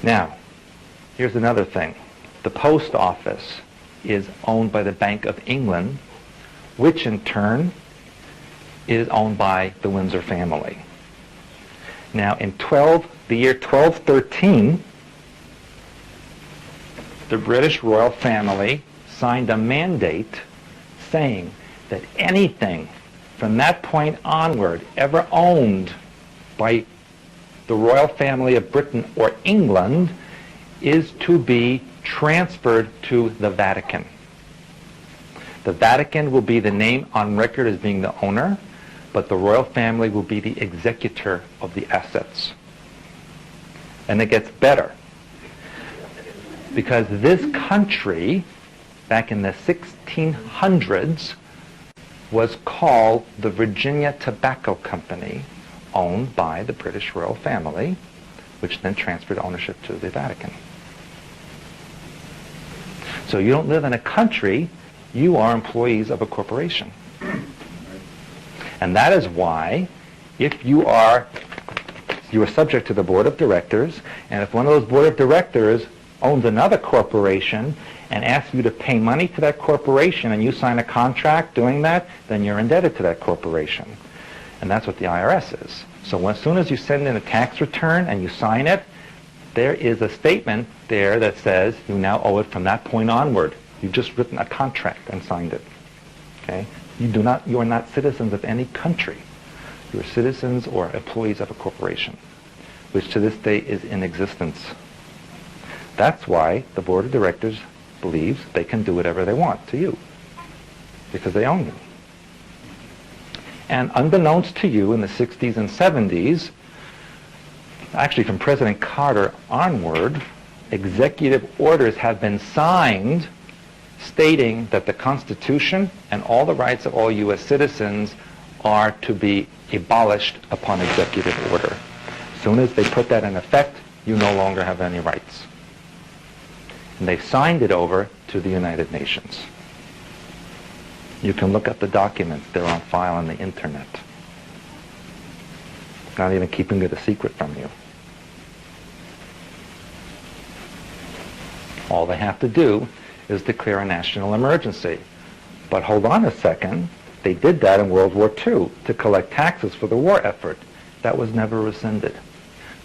Now, here's another thing. The post office is owned by the Bank of England, which in turn is owned by the Windsor family. Now, in the year 1213, the British royal family signed a mandate saying that anything from that point onward ever owned by the royal family of Britain or England is to be transferred to the Vatican. The Vatican will be the name on record as being the owner, but the royal family will be the executor of the assets. And it gets better, because this country, back in the 1600s, was called the Virginia Tobacco Company, owned by the British royal family, which then transferred ownership to the Vatican. So you don't live in a country, you are employees of a corporation. And that is why, if you are subject to the board of directors, and if one of those board of directors owns another corporation and asks you to pay money to that corporation and you sign a contract doing that, then you're indebted to that corporation. And that's what the IRS is. So as soon as you send in a tax return and you sign it, there is a statement there that says you now owe it from that point onward. You've just written a contract and signed it. Okay? You are not citizens of any country. You are citizens or employees of a corporation, which to this day is in existence. That's why the board of directors believes they can do whatever they want to you, because they own you. And unbeknownst to you, in the 60s and 70s, actually from President Carter onward, executive orders have been signed stating that the Constitution and all the rights of all U.S. citizens are to be abolished upon executive order. As soon as they put that in effect, you no longer have any rights. And they signed it over to the United Nations. You can look up the documents. They're on file on the internet. Not even keeping it a secret from you. All they have to do is declare a national emergency. But hold on a second. They did that in World War II to collect taxes for the war effort. That was never rescinded.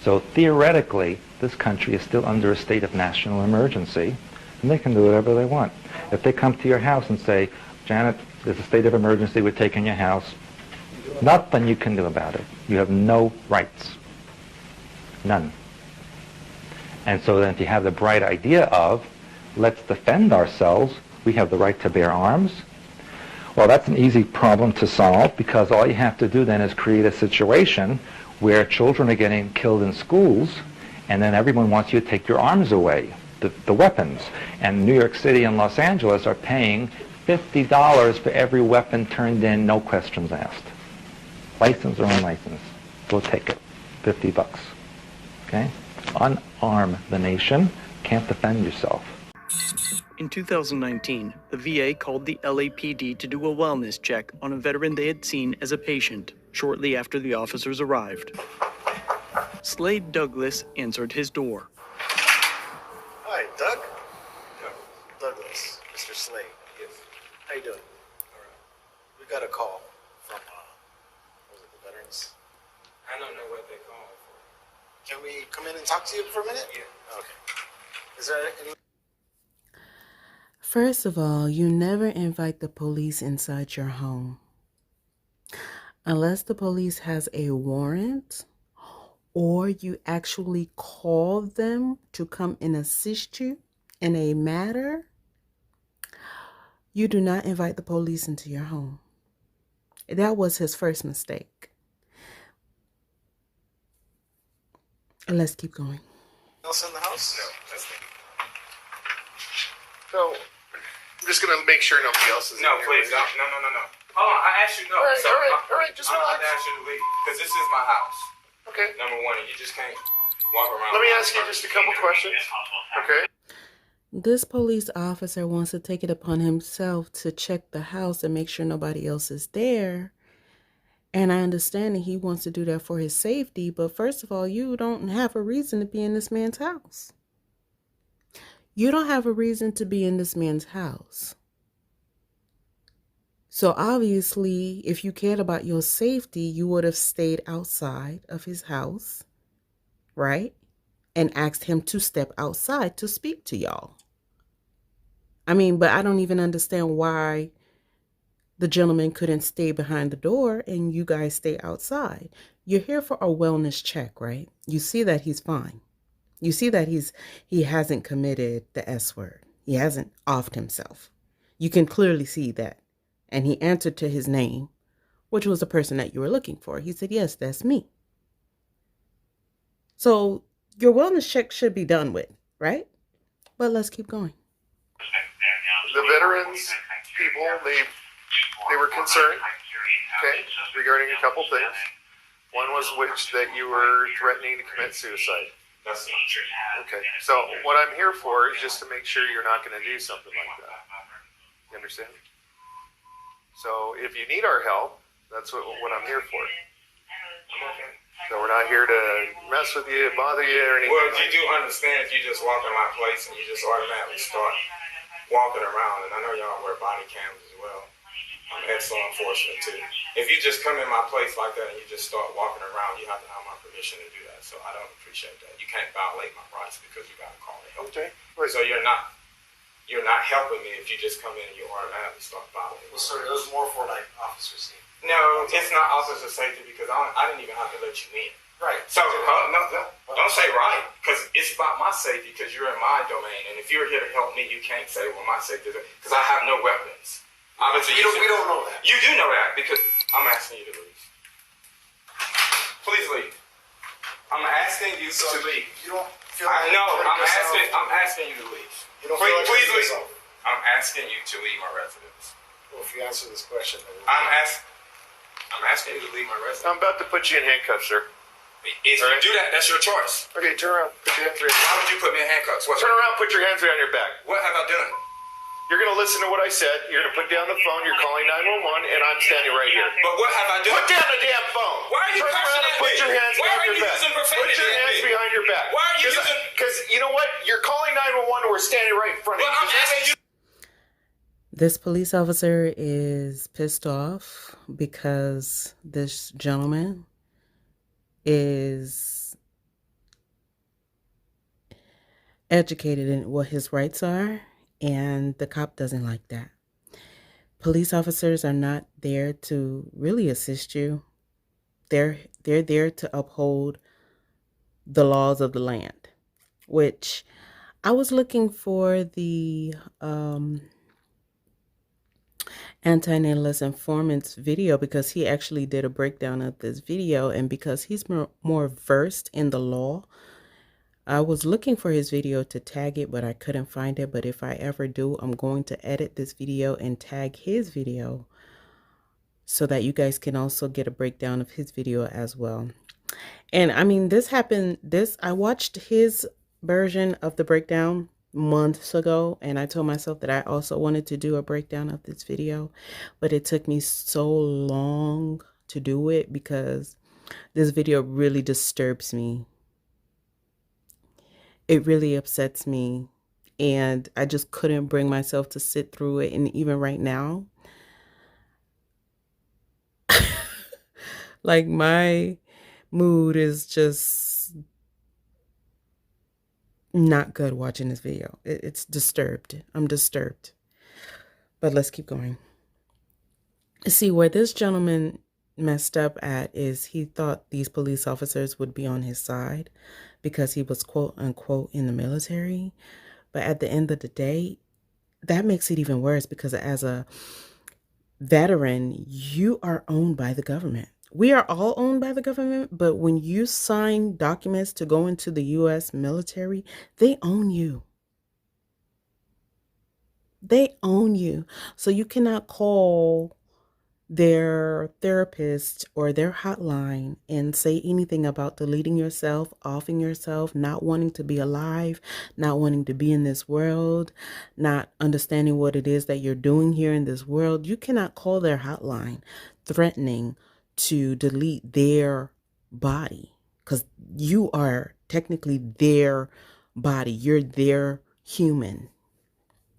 So theoretically, this country is still under a state of national emergency, and they can do whatever they want. If they come to your house and say, Janet, there's a state of emergency, we're taking your house, nothing you can do about it. You have no rights. None. And so then if you have the bright idea of, let's defend ourselves, we have the right to bear arms, well, that's an easy problem to solve, because all you have to do then is create a situation where children are getting killed in schools, and then everyone wants you to take your arms away, the weapons. And New York City and Los Angeles are paying $50 for every weapon turned in, no questions asked. License or unlicensed. Go take it. $50. Okay? Unarm the nation. Can't defend yourself. In 2019, the VA called the LAPD to do a wellness check on a veteran they had seen as a patient shortly after the officers arrived. Slade Douglas answered his door. Hi, Doug? Douglas, Mr. Slade. Yes. How you doing? All right. We got a call from, was it the veterans? I don't know what they call it for. Can we come in and talk to you for a minute? Yeah. Okay. Is there any... First of all, you never invite the police inside your home. Unless the police has a warrant or you actually call them to come and assist you in a matter, you do not invite the police into your home. That was his first mistake. And let's keep going. Else in the house? No, that's me. So, I'm just going to make sure nobody else is No, in here. please, no. Hold on, I asked you no. All right, just I'm relax. about to ask you to leave, because this is my house. Okay. Number one, and you just can't walk around. Let me ask you just a couple questions. Okay. This police officer wants to take it upon himself to check the house and make sure nobody else is there. And I understand that he wants to do that for his safety, but first of all, you don't have a reason to be in this man's house. You don't have a reason to be in this man's house. So obviously, if you cared about your safety, you would have stayed outside of his house, right? And asked him to step outside to speak to y'all. I mean, but I don't even understand why the gentleman couldn't stay behind the door and you guys stay outside. You're here for a wellness check, right? You see that he's fine. You see that he hasn't committed the S word. He hasn't offed himself. You can clearly see that. And he answered to his name, which was the person that you were looking for. He said, yes, that's me. So your wellness check should be done with, right? But let's keep going. The veterans people, they were concerned, okay, regarding a couple things. One was that you were threatening to commit suicide. That's not true. Okay, so what I'm here for is just to make sure you're not going to do something like that. You understand? So if you need our help, that's what I'm here for. So we're not here to mess with you, bother you, or anything. Well, you do understand if you just walk in my place and you just automatically start walking around, and I know y'all wear body cams as well. That's so unfortunate too. If you just come in my place like that and you just start walking around, you have to have my permission to do that. So I don't appreciate that. You can't violate my rights because you got to call me. Okay. So you're not helping me if you just come in and you automatically start violating. Well, sir, it was more for like officer safety. No, it's not officer safety because I didn't even have to let you in. Right. So don't say right because it's about my safety because you're in my domain, and if you're here to help me, you can't say well my safety because I have no weapons. Obviously, we don't know that. You do know that because I'm asking you to leave. Please leave. I'm asking you to leave. You don't feel I like know. yourself? I'm asking you to leave. You don't Please, feel like please hurting leave. yourself? I'm asking you to leave my residence. Well, if you answer this question, then I'm asking you to leave my residence. I'm about to put you in handcuffs, sir. If you do that, that's your choice. Okay, turn around. Put your hands right. Why would you put me in handcuffs? Turn around. Put your hands right on your back. What have I done? You're going to listen to what I said. You're going to put down the phone. You're calling 911, and I'm standing right here. But what have I done? Put down the damn phone. Why are you Turn cursing around at and put me? your hands Why behind are your you back. using profanity Put your at hands me? behind your back. Why are you using? Because you know what? You're calling 911, and we're standing right in front of But you. I'm asking you. This police officer is pissed off because this gentleman is educated in what his rights are, and the cop doesn't like that. Police officers are not there to really assist you. They're there to uphold the laws of the land, which I was looking for the anti-natalist informant's video because he actually did a breakdown of this video, and because he's more versed in the law, I was looking for his video to tag it, but I couldn't find it. But if I ever do, I'm going to edit this video and tag his video so that you guys can also get a breakdown of his video as well. And I mean, I watched his version of the breakdown months ago, and I told myself that I also wanted to do a breakdown of this video, but it took me so long to do it because this video really disturbs me. It really upsets me, and I just couldn't bring myself to sit through it. And even right now, like, my mood is just not good watching this video. It's disturbed. I'm disturbed. But let's keep going. See, where this gentleman messed up at is he thought these police officers would be on his side because he was quote unquote in the military. But at the end of the day, that makes it even worse because as a veteran, you are owned by the government. We are all owned by the government, but when you sign documents to go into the U.S. military, they own you. They own you. So you cannot call their therapist or their hotline and say anything about deleting yourself, offing yourself, not wanting to be alive, not wanting to be in this world, not understanding what it is that you're doing here in this world. You cannot call their hotline threatening to delete their body, because you are technically their body. You're their human.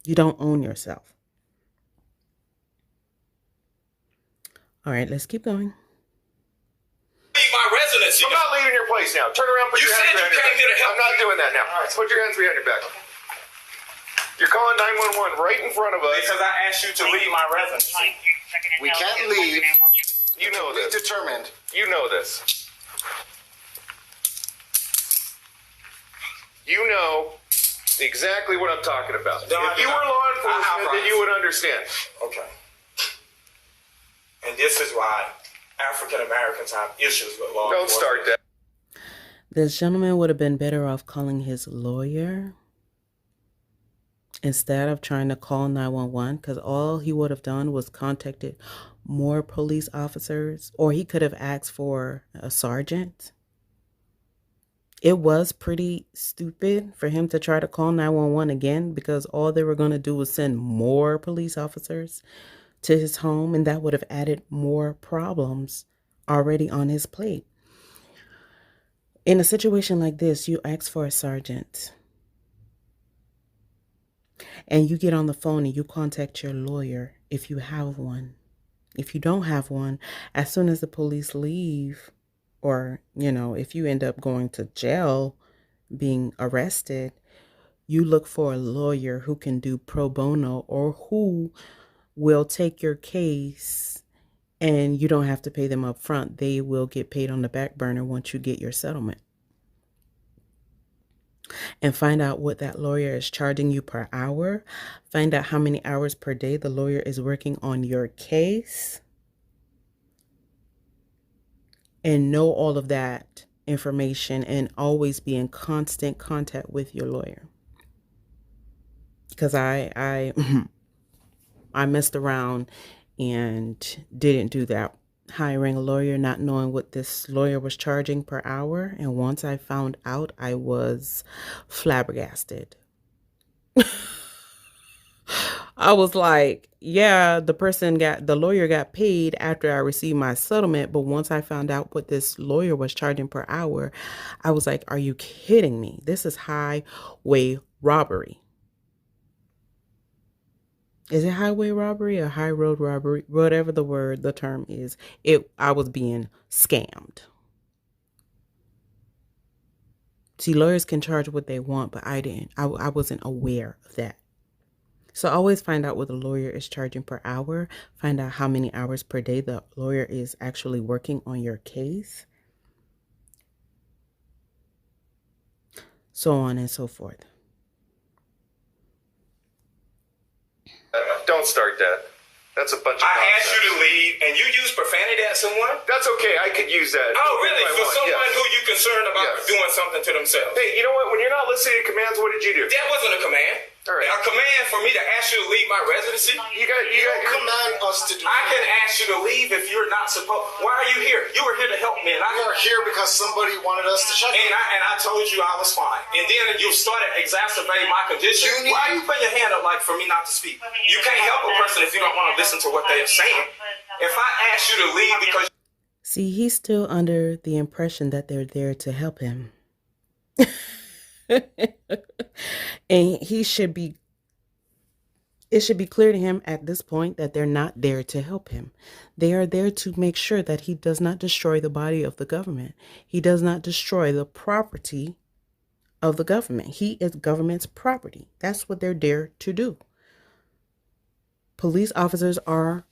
You don't own yourself. All right, let's keep going. Leave my residency. I'm not leaving your place now. Turn around, put You your said hands you behind your came back. here to help I'm not me. doing that now. Put your hands behind your back. You're calling 911 right in front of us. Because I asked you to leave my residency. We can't leave. You know We this. determined. You know this. You know exactly what I'm talking about. No, If you were law enforcement, then you would understand. Okay. And this is why African Americans have issues with law Don't start that. This gentleman would have been better off calling his lawyer instead of trying to call 911, because all he would have done was contacted more police officers, or he could have asked for a sergeant. It was pretty stupid for him to try to call 911 again, because all they were going to do was send more police officers to his home, and that would have added more problems already on his plate. In a situation like this, you ask for a sergeant and you get on the phone and you contact your lawyer if you have one. If you don't have one, as soon as the police leave, or, if you end up going to jail, being arrested, you look for a lawyer who can do pro bono, or who will take your case and you don't have to pay them up front. They will get paid on the back burner once you get your settlement. And find out what that lawyer is charging you per hour. Find out how many hours per day the lawyer is working on your case. And know all of that information, and always be in constant contact with your lawyer. Because I messed around and didn't do that. Hiring a lawyer, not knowing what this lawyer was charging per hour. And once I found out, I was flabbergasted. I was like, yeah, the lawyer got paid after I received my settlement. But once I found out what this lawyer was charging per hour, I was like, are you kidding me? This is highway robbery. Is it highway robbery or high road robbery? Whatever the term is. I was being scammed. See, lawyers can charge what they want, but I didn't. I wasn't aware of that. So always find out what the lawyer is charging per hour. Find out how many hours per day the lawyer is actually working on your case. So on and so forth. Don't start that. That's a bunch of I nonsense. asked you to leave, and you used profanity at someone? That's okay. I could use that. Oh, really? if I For want, someone yes. who you concerned about Yes. doing something to themselves? Hey, you know what? When you're not listening to commands, what did you do? That wasn't a command. All right. A command for me to ask you to leave my residency? You got Command us to do I can ask you to leave if you're not supposed. Why are you here? You were here to help me, and We are here because somebody wanted us to check And you. I told you I was fine. And then you started exacerbating my condition. You need- Why are you putting your hand up like for me not to speak? You can't help a person if you don't want to listen to what they're saying. If I ask you to leave because See, he's still under the impression that they're there to help him. And it should be clear to him at this point that they're not there to help him. They are there to make sure that he does not destroy the body of the government. He does not destroy the property of the government. He is government's property. That's what they're there to do. Police officers are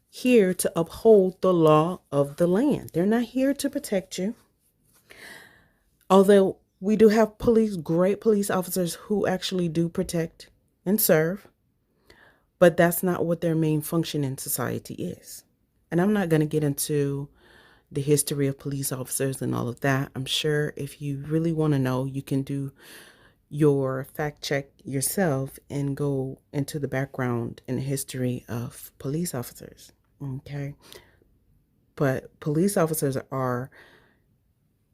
here to uphold the law of the land. They're not here to protect you. Although we do have great police officers who actually do protect and serve, but that's not what their main function in society is. And I'm not going to get into the history of police officers and all of that. I'm sure if you really want to know, you can do your fact check yourself and go into the background and history of police officers. Okay. But police officers are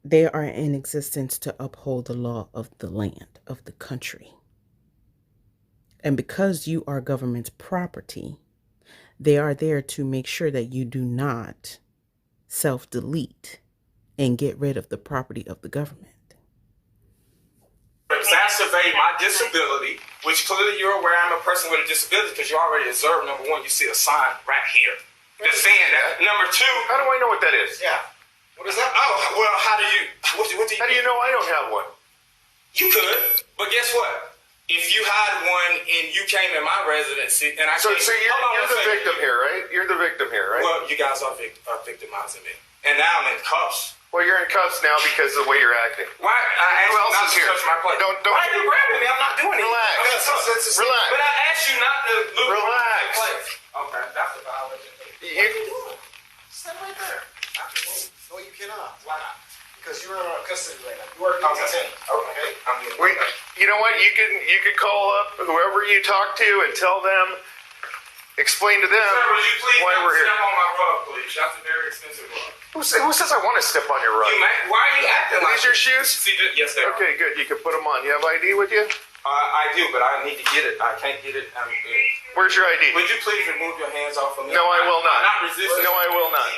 in existence to uphold the law of the land, of the country. And because you are government's property, they are there to make sure that you do not self-delete and get rid of the property of the government. Exacerbate my disability, which clearly you're aware I'm a person with a disability because you already observed, number one, you see a sign right here that's saying that. Number two, How do I know what that is? Yeah. What is that? oh, well, how do you How do you know I don't have one? You could, but guess what? If you had one and you came in my residency and I So came, you're hold on the one second. victim here, right? You're the victim here, right? Well, you guys are victimizing me, and now I'm in cuffs. Well, you're in cuffs now because of the way you're acting. Why? I asked Who you else not is to here? touch my plate. Don't- Why are you grabbing me? I'm not doing anything. Relax. I'm in cuffs. Relax. But I asked you not to look Relax. my place. Okay, that's a violation. You- What are you doing? Stand right there. I can move. No, you cannot. Why not? Because you're in our custody right now. You are Okay. detained. Okay. I'm getting We, you know what? You could call up whoever you talk to and tell them, explain to them Sir, would you please why not we're here. step on my rug, please? That's a very expensive rug. Who says I want to step on your rug? Why are you acting Are like these your this? shoes? See, yes, they are. Okay, good. You can put them on. You have ID with you? I do, but I need to get it. I can't get it. Where's your ID? Would you please remove your hands off of me? No, I will not. I'm not resisting. No, I will not.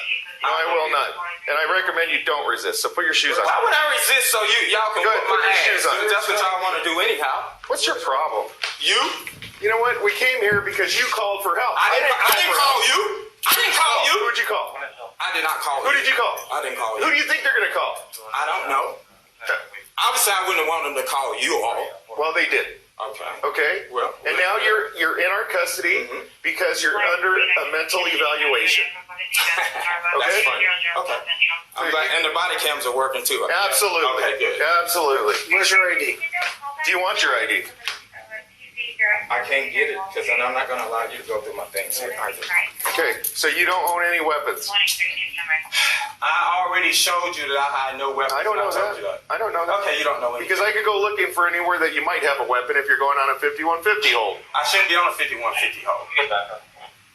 No, I will not. And I recommend you don't resist. So put your shoes on. Why would I resist so y'all can Go put ahead, my put your ass? shoes on. That's what y'all want to do anyhow. What's your problem? You? You know what? We came here because you called for help. I didn't call for help. you. I didn't call you. Who'd you call? I did not call you. Who did you call? I didn't call Who you. do you think they're going to call? I don't know. Obviously, I wouldn't want them to call you all. Well, they did. Okay. Okay. Well, and now you're in our custody because you're under a mental evaluation. That's Okay. funny. Okay. I'm glad, and the body cams are working too. Absolutely. Okay, good. Absolutely. Where's your ID? Do you want your ID? I can't get it because then I'm not going to allow you to go through my things here either. Okay. So you don't own any weapons. I already showed you that I had no weapons. I don't know told you that. I don't know that. Okay, you don't know anything. Because I could go looking for anywhere that you might have a weapon if you're going on a 5150 hold. I shouldn't be on a 5150 hold.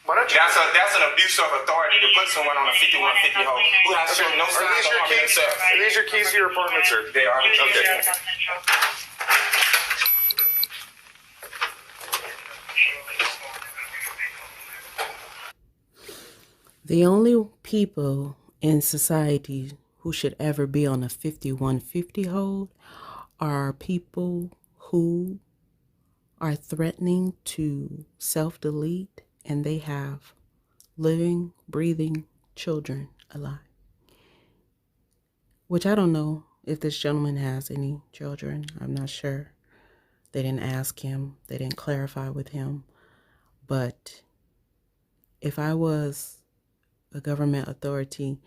Why don't you? That's an abuse of authority to put someone on a 5150 hold who has shown no Are signs these of your harming keys? themselves. Are these your keys to your apartment, sir? They are the keys. Okay. The only people in society who should ever be on a 5150 hold are people who are threatening to self-delete and they have living, breathing children alive. Which I don't know if this gentleman has any children. I'm not sure. They didn't ask him. They didn't clarify with him. But if I was a government authority,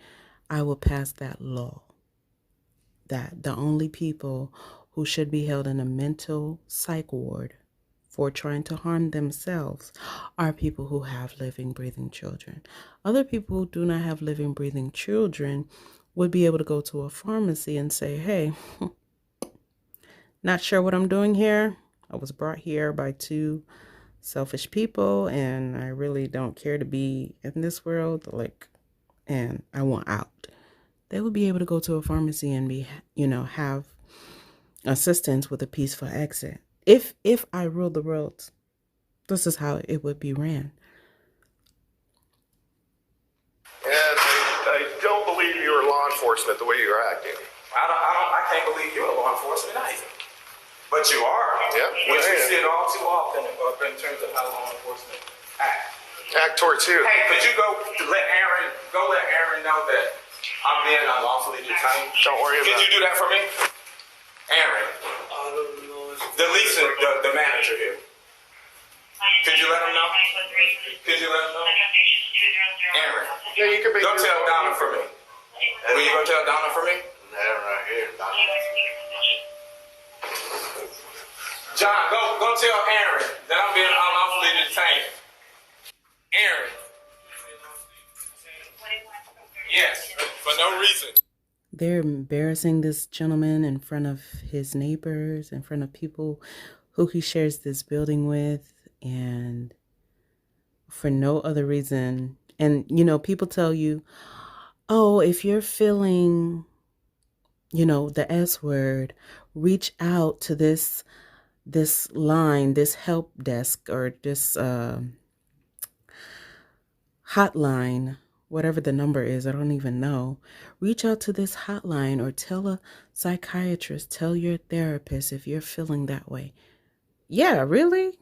I will pass that law that the only people who should be held in a mental psych ward for trying to harm themselves are people who have living, breathing children. Other people who do not have living, breathing children would be able to go to a pharmacy and say, hey, not sure what I'm doing here. I was brought here by two selfish people and I really don't care to be in this world, and I want out. They would be able to go to a pharmacy and have assistance with a peaceful exit. If I ruled the world, this is how it would be ran. And I don't believe you're law enforcement the way you're acting. I can't believe you're law enforcement either. But you are. Yeah. Which we Yeah. see it all too often in terms of how law enforcement act. Act towards who? Hey, could you go let Aaron know that I'm being unlawfully detained? Don't worry Could about you do that for me? Aaron, the manager here. Could you let him know? Could you let him know? Aaron, Yeah, you can make go your tell own. Donna for me. Will you go tell Donna for me? That right here. John, go tell Aaron that I'm being unlawfully detained. Aaron. Yes, for no reason. They're embarrassing this gentleman in front of his neighbors, in front of people who he shares this building with, and for no other reason. And, people tell you, oh, if you're feeling, the S word, reach out to this line, this help desk, or this hotline whatever the number is, I don't even know. Reach out to this hotline or tell a psychiatrist, tell your therapist if you're feeling that way. Yeah, really?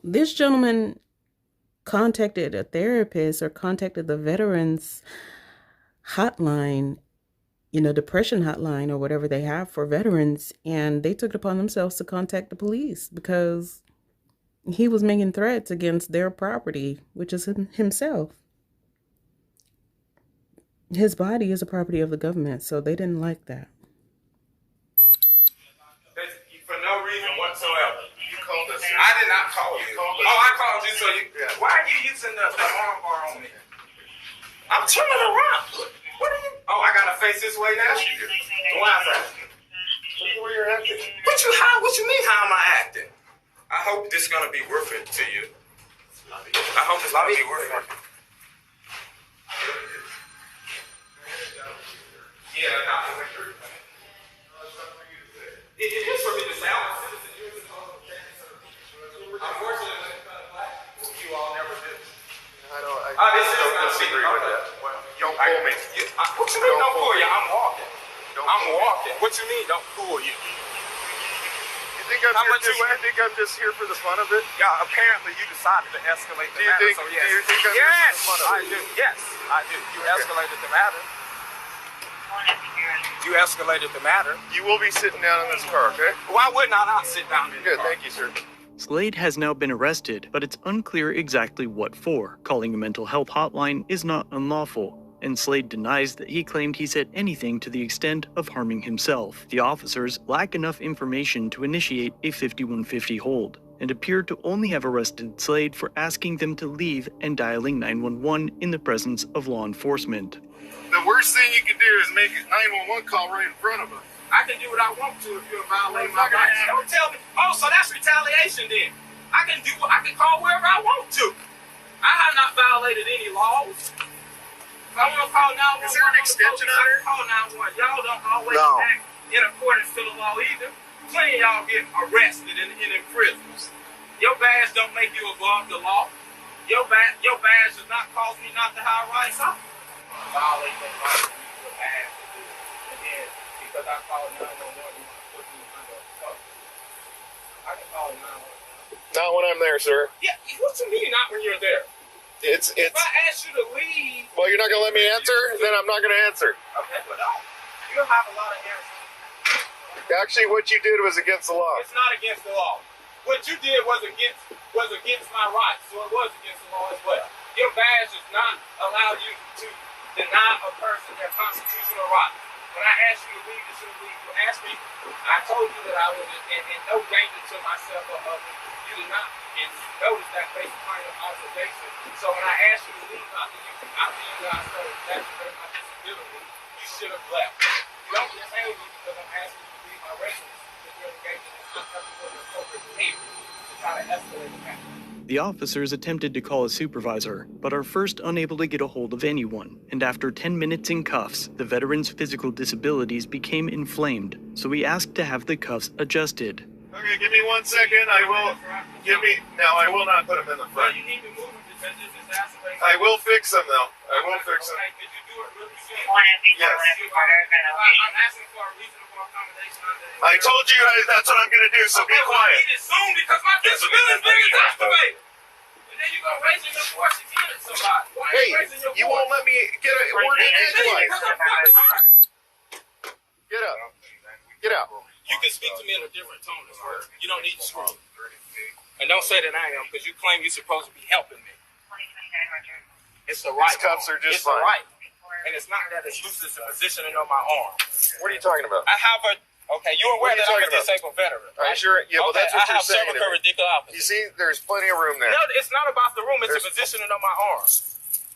This gentleman contacted a therapist or contacted the veterans hotline, depression hotline or whatever they have for veterans, and they took it upon themselves to contact the police because he was making threats against their property, which is himself. His body is a property of the government, so they didn't like that. For no reason whatsoever. You called us. I did not call you. I called you so you... Yeah. Why are you using the arm bar on me? I'm turning around. What are you... Oh, I gotta face this way now? Why is that? Where you're acting. What you mean, how am I acting? I hope this is gonna be worth it to you. I hope it's gonna be worth it. Yeah, it is for me to say, I'm a citizen. You're a citizen. Unfortunately, you all never did. I don't Disagree with that. Don't pull me. What you mean don't pull you? I'm walking. I'm walking. What you mean don't pull you? You think I'm just here for the fun of it? Yeah, apparently you decided to escalate the matter. Do you think I'm here for the fun of it? I do. Yes, I do. You escalated the matter. You escalated the matter. You will be sitting down in this car, okay? Why wouldn't I not sit down in the Good, car? thank you, sir. Slade has now been arrested, but it's unclear exactly what for. Calling a mental health hotline is not unlawful, and Slade denies that he claimed he said anything to the extent of harming himself. The officers lack enough information to initiate a 5150 hold, and appear to only have arrested Slade for asking them to leave and dialing 911 in the presence of law enforcement. The worst thing you can do is make a 911 call right in front of us. I can do what I want to if you're violating my rights. Don't tell me. Oh, so that's retaliation then. I can call wherever I want to. I have not violated any laws. If I want to call 911, Is there an extension on I can call 911. Y'all don't always act in accordance to the law either. Plenty of y'all get arrested and in prisons. Your badge don't make you above the law. Your badge does not cause me not to have rights. I violate the rights you have to do. And then, because I call 911, you put me under cover. I can call 911. Not when I'm there, sir. Yeah, what you mean not when you're there? It's. If I ask you to leave... Well, you're not going to let me answer? Then I'm not going to answer. Okay, but you don't have a lot of answers. Actually, what you did was against the law. It's not against the law. What you did was against my rights, so it was against the law as well. Your badge does not allow you to deny a person their constitutional rights. When I asked you to leave, you asked me, I told you that I was in no danger to myself or others. You did not notice that based upon your observation. So when I asked you to leave after you guys started exaggerating my disability, you should have left. You don't detain me because I'm asking you to leave my residence because you're engaging in unethical and appropriate behavior to try to escalate the matter. The officers attempted to call a supervisor, but are first unable to get a hold of anyone, and after 10 minutes in cuffs, the veteran's physical disabilities became inflamed, so he asked to have the cuffs adjusted. Okay, give me 1 second. I will not put them in the Well, front. you need to move them because this is exacerbating. I will fix them, though. I will fix them. Okay, could you do it really soon? Yes. I'm asking for a reasonable accommodation under I told you that's what I'm going to do, so be I quiet. need it soon because my disability is being exacerbated. And then you go raising your voice again at somebody. Why are Hey, you raising your voice? you won't let me get a word in edgewise. Because I'm fucking hurt. Get up. Get out. You can speak to me in a different tone as well. You don't need to scream. And don't say that I am because you claim you're supposed to be helping me. It's the right. These cuffs are just It's the fine. right. And it's not that it's loose, it's a positioning on my arm. What are you talking about? I have a... Okay, you're aware What are you that I'm a talking about? disabled veteran, Are right? you sure? Yeah, well, Okay, that's what I you're have saying. cervical radiculopathy. You see, there's plenty of room there. No, it's not about the room. It's There's- the positioning of my arm.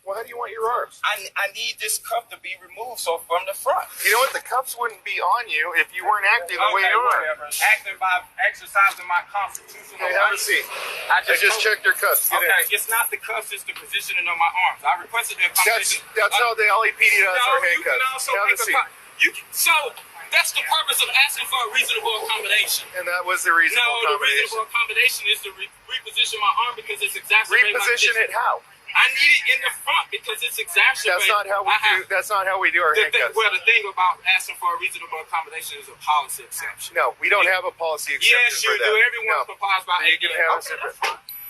Well, how do you want your arms? I need this cuff to be removed so from the front. You know what? The cuffs wouldn't be on you if you weren't acting the way Okay, you are. whatever. Acting by exercising my constitutional Hey, have a rights. seat. I I just told- checked your cuffs. Get Okay, in. it's not the cuffs, it's the positioning of my arms. I requested the accommodation. That's how the LAPD does our you can handcuffs. also Have a make a seat. so that's the purpose of asking for a reasonable accommodation. And that was the reasonable No, the accommodation. reasonable accommodation is to reposition my arm because it's exacerbating my Reposition it condition. how? I need it in the front because it's exacerbated. That's not how we do. That's not how we do our handcuffs. Well, the thing about asking for a reasonable accommodation is a policy exception. No, we don't have a policy exception Yes, you for that. do. Everyone complies by You can have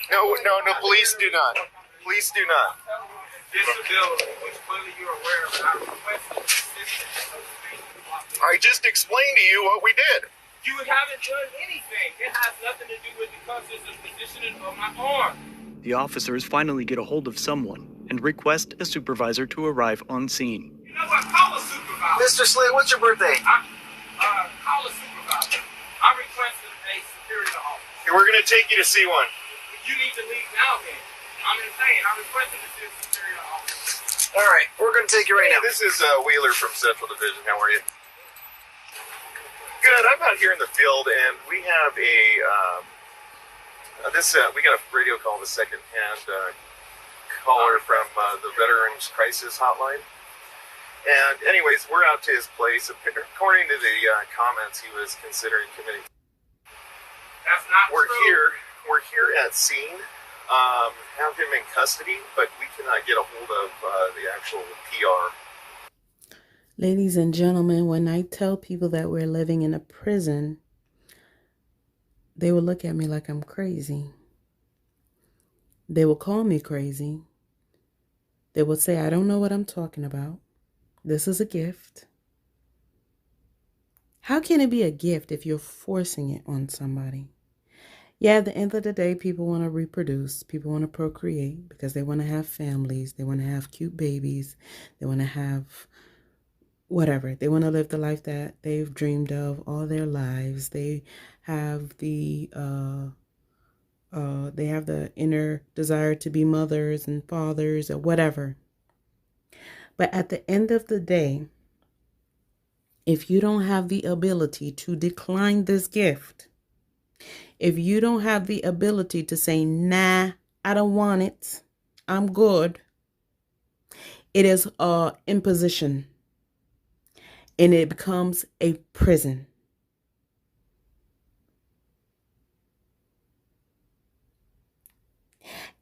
no. Police do not. Police do not. Disability, which clearly you're aware of. I requested assistance. I just explained to you what we did. You haven't done anything. It has nothing to do with because it's the positioning of my arm. The officers finally get a hold of someone and request a supervisor to arrive on scene. You know what? Call a supervisor. Mr. Slade, what's your birthday? Call a supervisor. I requested a superior officer. We're going to take you to see one. You need to leave now then. I'm in pain. I requested to see a superior officer. All right, we're going to take you right now. This is Wheeler from Central Division. How are you? Good. I'm out here in the field, and we have we got a radio call, the second-hand caller from the Veterans Crisis Hotline. And anyways, we're out to his place. According to the comments, he was considering committing. That's not We're true. here at scene. Have him in custody, but we cannot get a hold of the actual PR. Ladies and gentlemen, when I tell people that we're living in a prison, they will look at me like I'm crazy. They will call me crazy. They will say, I don't know what I'm talking about. This is a gift. How can it be a gift if you're forcing it on somebody? Yeah, at the end of the day, people want to reproduce. People want to procreate because they want to have families. They want to have cute babies. They want to have whatever. They want to live the life that they've dreamed of all their lives. They have the inner desire to be mothers and fathers or whatever. But at the end of the day, if you don't have the ability to decline this gift, if you don't have the ability to say, nah, I don't want it, I'm good, it is an imposition. And it becomes a prison.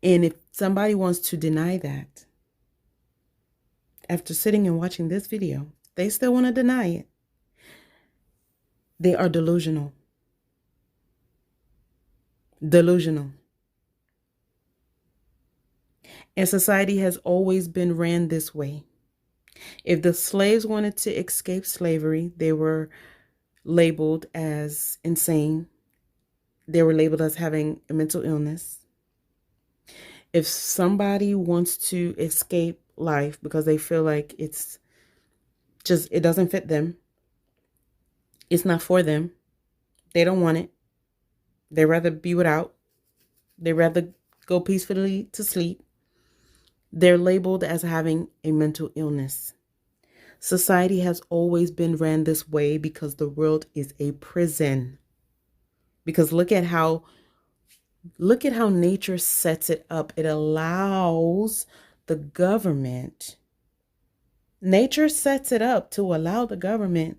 And if somebody wants to deny that, after sitting and watching this video, they still want to deny it, they are delusional. Delusional. And society has always been ran this way. If the slaves wanted to escape slavery, they were labeled as insane. They were labeled as having a mental illness. If somebody wants to escape life because they feel like it doesn't fit them, it's not for them, they don't want it, they rather be without, they rather go peacefully to sleep, they're labeled as having a mental illness. Society has always been ran this way because the world is a prison. Because look at how nature sets it up. It allows the government. Nature sets it up to allow the government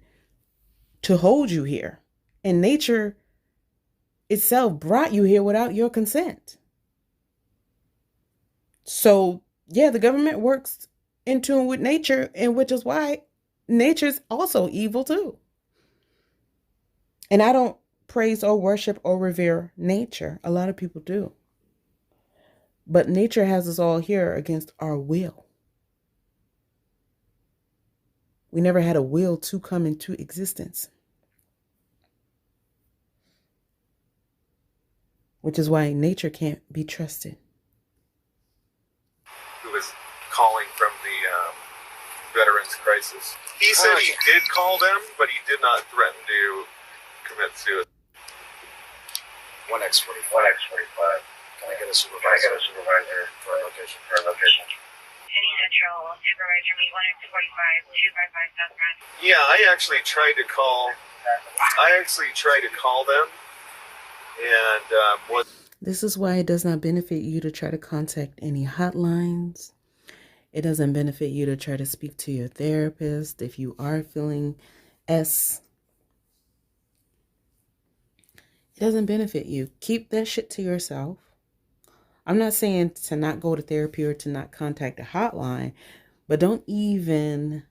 to hold you here. And nature itself brought you here without your consent. So, yeah, the government works in tune with nature, and which is why nature's also evil too. And I don't praise or worship or revere nature. A lot of people do. But nature has us all here against our will. We never had a will to come into existence. Which is why nature can't be trusted. Who was calling from the Veterans Crisis. He said he did call them, but he did not threaten to commit suicide. 1X45. Can I get a supervisor for a location? City Central, Supervisor, meet 1X45, 255 South Front. Yeah, I actually tried to call them, and what? This is why it does not benefit you to try to contact any hotlines. It doesn't benefit you to try to speak to your therapist if you are feeling S. It doesn't benefit you. Keep that shit to yourself. I'm not saying to not go to therapy or to not contact a hotline, but don't even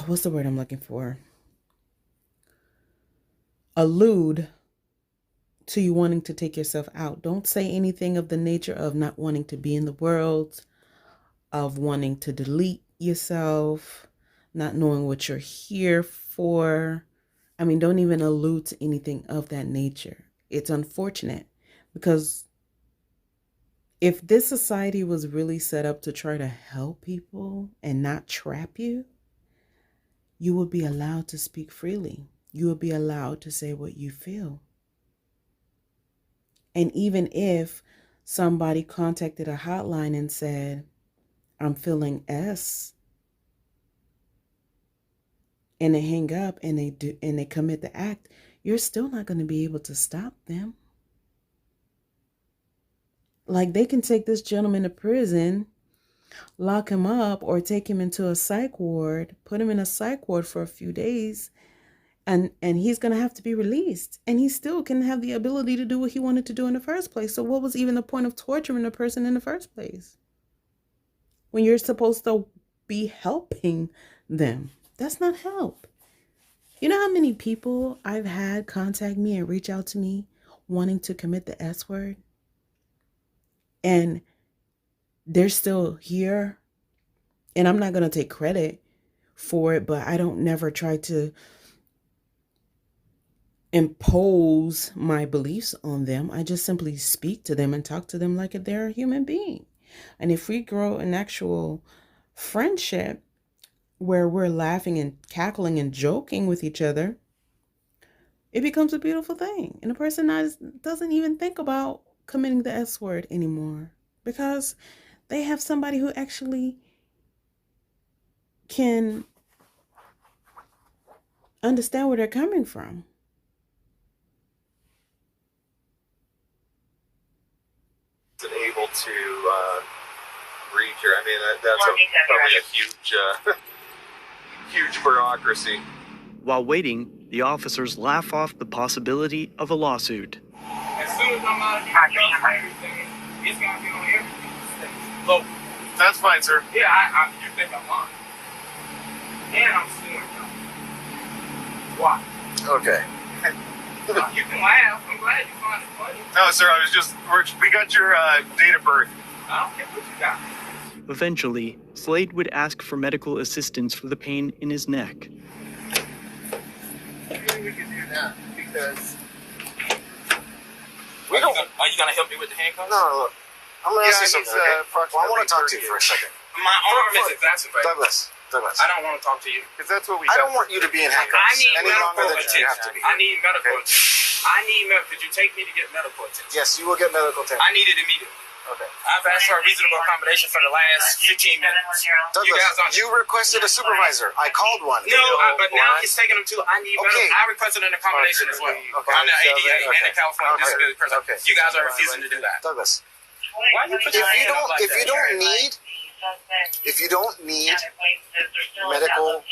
what's the word I'm looking for? Allude to you wanting to take yourself out. Don't say anything of the nature of not wanting to be in the world, of wanting to delete yourself, not knowing what you're here for. I mean, don't even allude to anything of that nature. It's unfortunate because if this society was really set up to try to help people and not trap you, you would be allowed to speak freely. You would be allowed to say what you feel. And even if somebody contacted a hotline and said, I'm feeling S, and they hang up and they commit the act, you're still not going to be able to stop them. Like, they can take this gentleman to prison, lock him up, or take him into a psych ward, put him in a psych ward for a few days, and he's going to have to be released. And he still can have the ability to do what he wanted to do in the first place. So what was even the point of torturing a person in the first place? When you're supposed to be helping them. That's not help. You know how many people I've had contact me and reach out to me wanting to commit the S word? And they're still here. And I'm not going to take credit for it, but I don't never try to impose my beliefs on them. I just simply speak to them and talk to them like if they're a human being. And if we grow an actual friendship where we're laughing and cackling and joking with each other, it becomes a beautiful thing. And the person doesn't even think about committing the S word anymore because they have somebody who actually can understand where they're coming from. Able to read your, I mean, that's probably a huge, huge bureaucracy. While waiting, the officers laugh off the possibility of a lawsuit. As soon as I'm out of here, it's gonna be on everything. Look, That's fine, sir. yeah, you think I'm lying? And I'm suing you. Why? Okay. You can laugh. I'm glad you find it funny. No, sir, we got your date of birth. I don't care what you got. Eventually, Slade would ask for medical assistance for the pain in his neck. Maybe we can do that because We don't. Are you gonna help me with the handcuffs? No, look. I'm gonna ask you something, okay? Well, I want to talk to you for a second. My arm is exacerbated. Douglas. I don't want to talk to you. because that's what we. I don't want you to be in I handcuffs need any longer medical than you have to attention. be. I need medical Okay. attention. I need medical. Could you take me to get medical attention? Yes, you will get medical attention. I need it immediately. Okay. I've asked for a reasonable accommodation for the last 15 minutes. Douglas, guys aren't- you requested a supervisor. I called one. No, but now it's taking them too. I need Okay. medical. I requested an accommodation as well. Okay. I'm the ADA and Okay. the California Okay. Disability Person. Okay. You guys are refusing to do that. Douglas, Why you put your hand up like if that? you don't need medical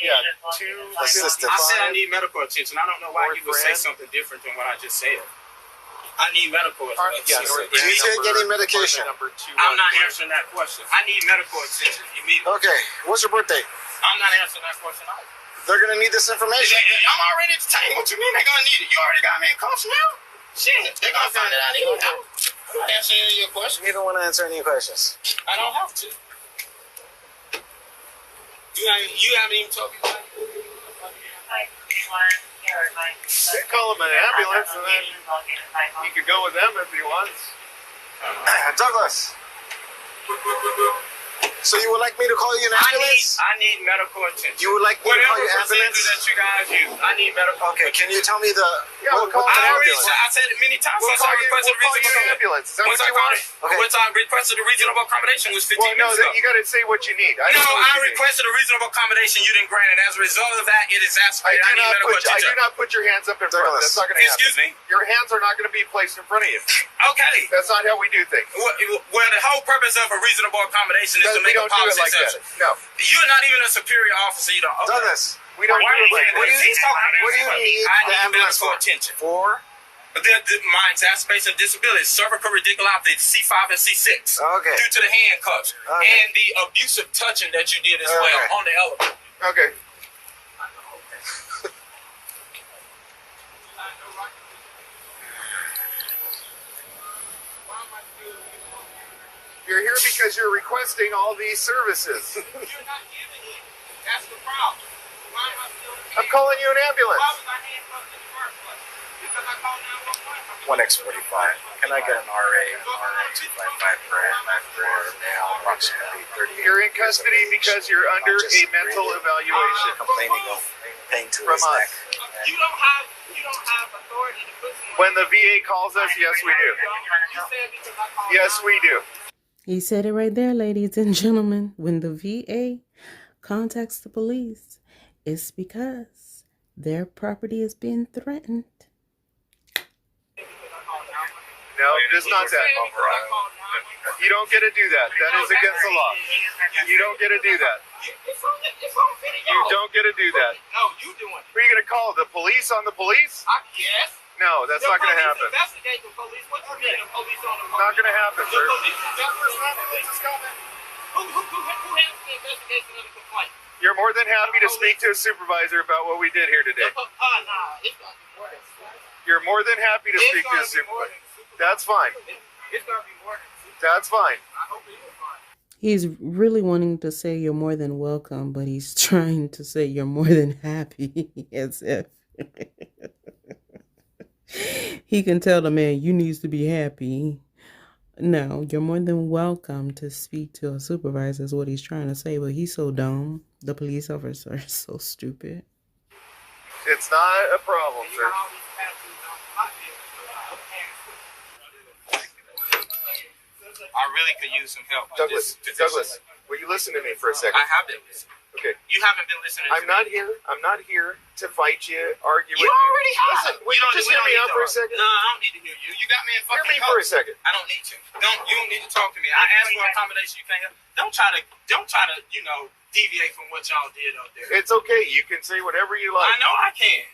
assistance, I said I need medical attention. I don't know why you would say something different than what I just said. I need medical attention. Do you take any medication? I'm not answering that question. I need medical attention immediately. Okay. What's your birthday? I'm not answering that question either. They're gonna need this information. I'm already detained. What you mean they're gonna need it? You already got me in cuffs now? Shit, they're gonna find it out anyhow. I'm not answering any of your questions. You don't want to answer any questions. I don't have to. You haven't even told me why. They call him an ambulance, and then he could go with them if he wants. Douglas. So you would like me to call you an ambulance? I need medical attention. You would like me to call Whatever you procedure ambulance? that you guys use, I need medical Okay, attention. can you tell me the... Yeah, we'll call an ambulance. I said it many times. We'll Since call I you requested an ambulance. Is that what you want? Okay. Once I requested a reasonable accommodation was 15 Well, no, minutes ago. you got to say what you need. No, I requested a reasonable accommodation. You didn't grant it. As a result of that, it is exacerbated. I need medical I attention. do not put your hands up in front. Douglas. That's not going to happen. Excuse me? Your hands are not going to be placed in front of you. Okay. That's not how we do things. Well, the whole purpose of a reasonable accommodation is to We make a don't do it policy like that. exception. No, You're not even a superior officer. You don't. Okay. Douglas, we don't do Why are it you like saying that. that? He's talking. what do you need I the need ambulance medical for? attention. For? My exacerbation of disability, cervical radiculopathy, C5 and C6. Okay. Due to the handcuffs and the abusive touching that you did as well on the elevator. Okay. You're here because you're requesting all these services. You're not giving it. That's the problem. Why am I still I'm calling you an Why ambulance. was I handcuffed in the first place? Because I called 911. 1X45. Can I get an RA 255 for male, approximately 30? You're in custody because you're under a mental evaluation. Complaining of pain to From his us. neck. You don't have authority to put someone. When the VA calls us, yes, we do. You said because I called Yes, we do. He said it right there, ladies and gentlemen. When the VA contacts the police, it's because their property is being threatened. No, it is not that. You don't get to do that. That is against the law. You don't get to do that. It's on video. You don't get to do that. No, you doing it. Who are you going to call? The police on the police? I guess. No, that's not going to happen. Investigate the police. What you mean the police on the police? Not going to happen, The sir. police. Who has the investigation of the complaint? You're more than happy to speak to a supervisor about what we did here today. Nah, it's gonna be more than You're more than happy to It's speak to a gonna be more supervisor. than That's fine. It's gonna be more than That's fine. I hope it is fine. He's really wanting to say you're more than welcome, but he's trying to say you're more than happy, as if he can tell the man you needs to be happy. No, you're more than welcome to speak to a supervisor is what he's trying to say, but he's so dumb. The police officer is so stupid. It's not a problem, sir. I really could use some help. Douglas, will you listen to me for a second? I have been listening. Okay. You haven't been listening to I'm not here to fight you, argue You with you. already have. Listen, will you just hear me out for a second? No, I don't need to hear you. You got me in Hear fucking me for a cuffs. second. I don't need to. You don't need to talk to me. I asked for accommodation. You can't help. Don't try to, deviate from what y'all did up there. It's okay. You can say whatever you like. I know I can.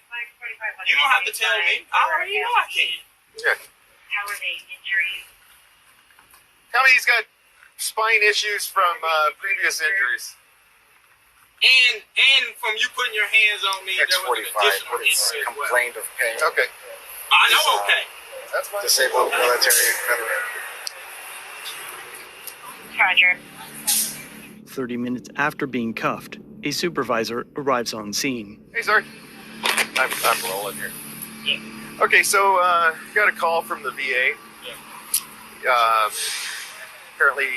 You don't have to tell me. I already know I can. Yeah. How are they? Injuries? Tell me he's got spine issues from previous injuries. And from you putting your hands on me, there was an X45, additional but it's injury as well. complained of pain. Okay. I know, okay. That's fine. Disabled military veteran. Roger. 30 minutes after being cuffed, a supervisor arrives on scene. Hey, sorry. I'm rolling here. Okay, so got a call from the VA. Apparently,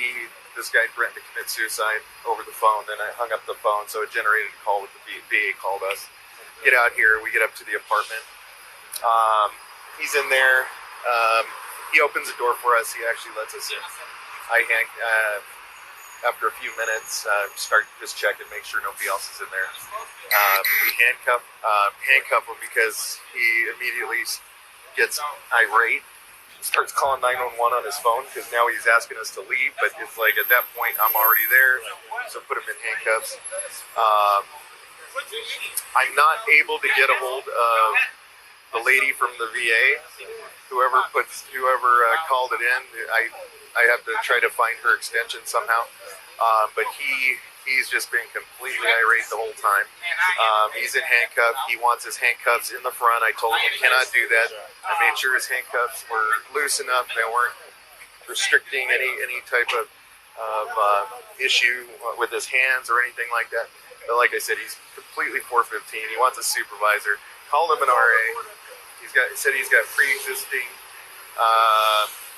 this guy threatened to commit suicide over the phone. Then I hung up the phone, so it generated a call with the VA. Called us. Get out here. We get up to the apartment. He's in there. He opens the door for us. He actually lets us in. After a few minutes, start just checking, make sure nobody else is in there. We handcuff him because he immediately gets irate, starts calling 911 on his phone because now he's asking us to leave. But it's like at that point, I'm already there, so put him in handcuffs. I'm not able to get a hold of the lady from the VA. Whoever called it in, I have to try to find her extension somehow. But he's just been completely irate the whole time. He's in handcuffs. He wants his handcuffs in the front. I told him he cannot do that. I made sure his handcuffs were loose enough. They weren't restricting any type of issue with his hands or anything like that. But like I said, he's completely 415. He wants a supervisor. Called him an RA. He said he's got pre-existing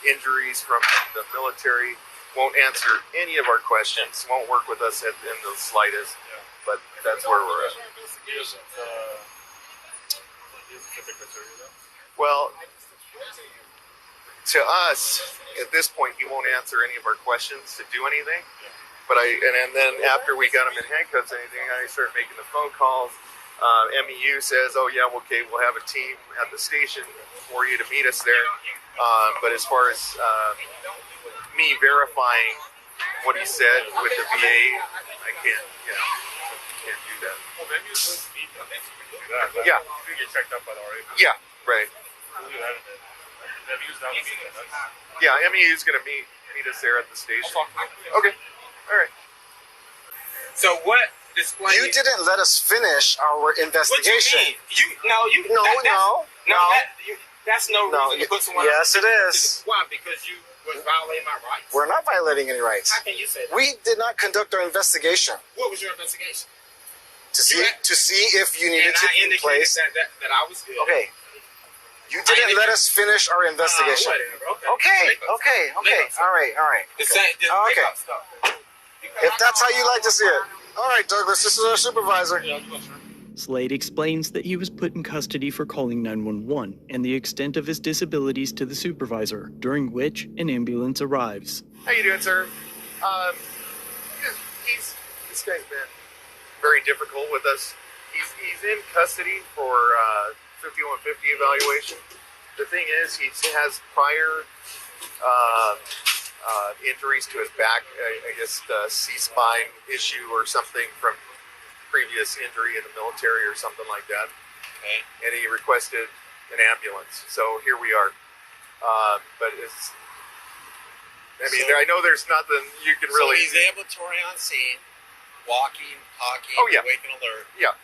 injuries from the military. Won't answer any of our questions. Won't work with us in the slightest. But that's where we're at. Well, to us, at this point, he won't answer any of our questions to do anything. But and then after we got him in handcuffs, I start making the phone calls. MEU says, "Oh yeah, okay, we'll have a team at the station for you to meet us there." But as far as me verifying what he said with the VA, I can't do that. Well, maybe it's supposed to be done. You can do that. Yeah. You get checked out by the RA. Yeah, right. We'll do that. Yeah, MEU's going to meet us there at the station. Okay. All right. So what display? You didn't let us finish our What you investigation. mean? That's no No, reason to put someone. yes, it is. Why? Because you was violating my rights. We're not violating any rights. How can you say that? We did not conduct our investigation What was your investigation? to see if you needed And to I be in indicated place. that I was good. Okay. You didn't let us finish our investigation. Whatever. Okay. All right. The same. Okay. If that's how you like to see it. All right, Douglas, this is our supervisor. Slade explains that he was put in custody for calling 911 and the extent of his disabilities to the supervisor, during which an ambulance arrives. How you doing, sir? This guy's been very difficult with us. He's in custody for 5150 evaluation. The thing is, he has prior injuries to his back. I guess C-spine issue or something from previous injury in the military or something like that. Okay. And he requested an ambulance. So here we are. But it's, I know there's nothing you can really. So he's ambulatory on scene, walking, talking, Oh, yeah. awake and alert. Yeah.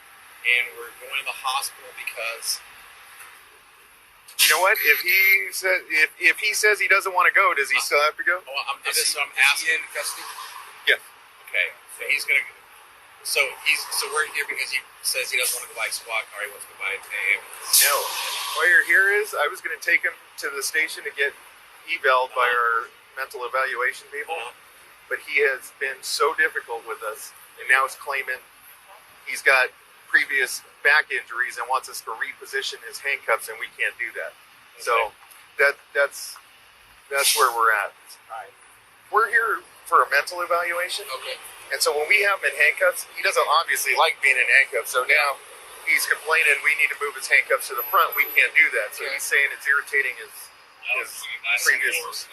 And we're going to the hospital because. You know what? If he says he doesn't want to go, does he still have to go? I'm asking. in custody? Yes. Okay, so he's gonna. So we're here because he says he doesn't want to go by squad car. He wants to go by ambulance. No. Why you're here is I was going to take him to the station to get eval'd by our mental evaluation people, but he has been so difficult with us, and now he's claiming he's got previous back injuries and wants us to reposition his handcuffs, and we can't do that. So that's where we're at. Right. We're here for a mental evaluation. Okay. And so when we have him in handcuffs, he doesn't obviously like being in handcuffs. So now he's complaining we need to move his handcuffs to the front. We can't do that. So he's saying it's irritating his previous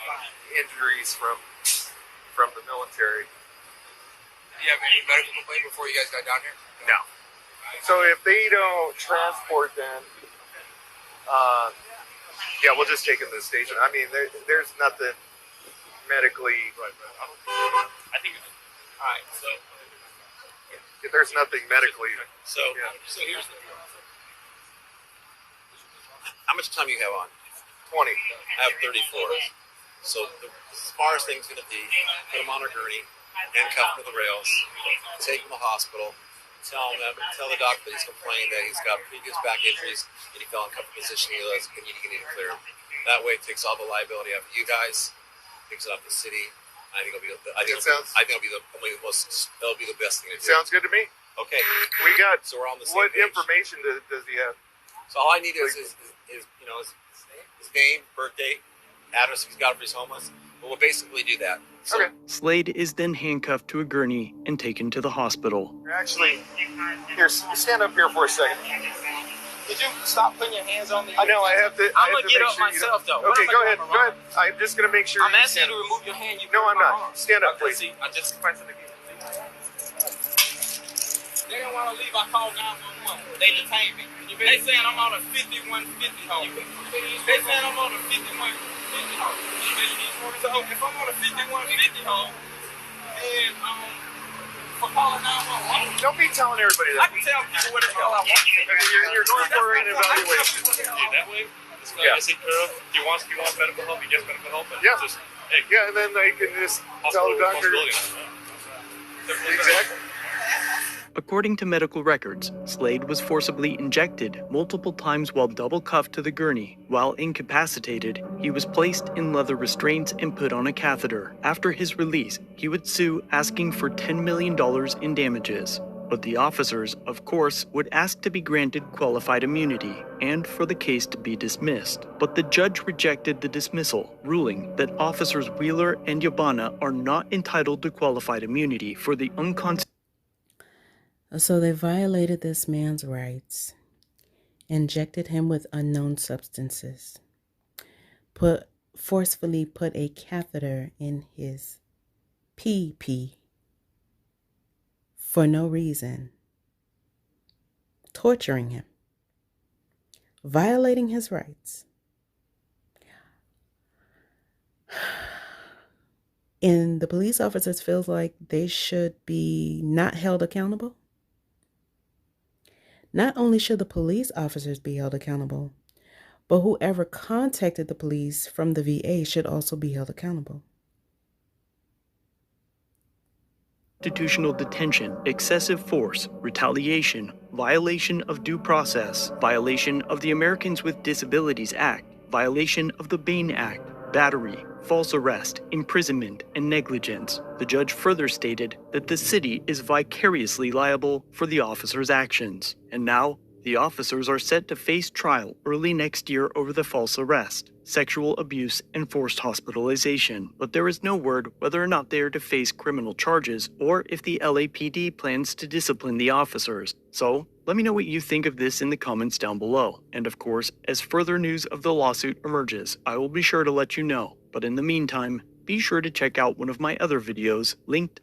injuries from the military. Did you have any medical complaint before you guys got down here? No. So if they don't transport them, yeah, we'll just take him to the station. I mean, there's nothing medically. I think. All right. So. If there's nothing medically. So here's the deal. How much time you have on? 20. I have 34. So the smartest thing's going to be put him on a gurney, handcuff him to the rails, take him to the hospital, tell the doctor that he's complaining that he's got previous back injuries and he fell in comfortable position. You need to clear him. That way, it takes all the liability off of you guys, takes it off the city. I think it'll be the best thing to do. Sounds good to me. Okay. We got. So we're on the same What page. information does he have? So all I need is his name, birthday, address he's got for his homeless. But we'll basically do that. So, Okay. Slade is then handcuffed to a gurney and taken to the hospital. Actually, here, stand up here for a second. Did you stop putting your hands on me? I know I have to. I'm I have gonna to get make up sure you myself, don't- though. Okay, What go am I ahead. doing Go wrong? ahead. I'm just gonna make sure. I'm you asking you stand to up. remove your hand. You No, broke I'm my not. arm. Stand up, Okay, please. see, I just pressing again. They didn't want to leave. I called 911. They detained me. They saying I'm on a 5150 home. They saying I'm on a 5150 home. So if I'm on a 5150 home, then for calling 911, Don't be telling everybody I that. can tell people what the hell I want. You're going for an evaluation. that way, Yeah. he wants medical help, he gets medical help. And Yeah. just, Yeah, and then they can just tell the doctor. Exactly. According to medical records, Slade was forcibly injected multiple times while double cuffed to the gurney. While incapacitated, he was placed in leather restraints and put on a catheter. After his release, he would sue, asking for $10 million in damages. But the officers, of course, would ask to be granted qualified immunity and for the case to be dismissed. But the judge rejected the dismissal, ruling that Officers Wheeler and Yabana are not entitled to qualified immunity for the unconstitutional. So they violated this man's rights, injected him with unknown substances, forcefully put a catheter in his pee for no reason, torturing him, violating his rights, And the police officers feels like they should be not held accountable. Not only should the police officers be held accountable, but whoever contacted the police from the VA should also be held accountable. Institutional detention, excessive force, retaliation, violation of due process, violation of the Americans with Disabilities Act, violation of the Bain Act, battery, false arrest, imprisonment, and negligence. The judge further stated that the city is vicariously liable for the officers' actions. And now, the officers are set to face trial early next year over the false arrest, sexual abuse, and forced hospitalization. But there is no word whether or not they are to face criminal charges or if the LAPD plans to discipline the officers. So, let me know what you think of this in the comments down below. And of course, as further news of the lawsuit emerges, I will be sure to let you know. But in the meantime, be sure to check out one of my other videos linked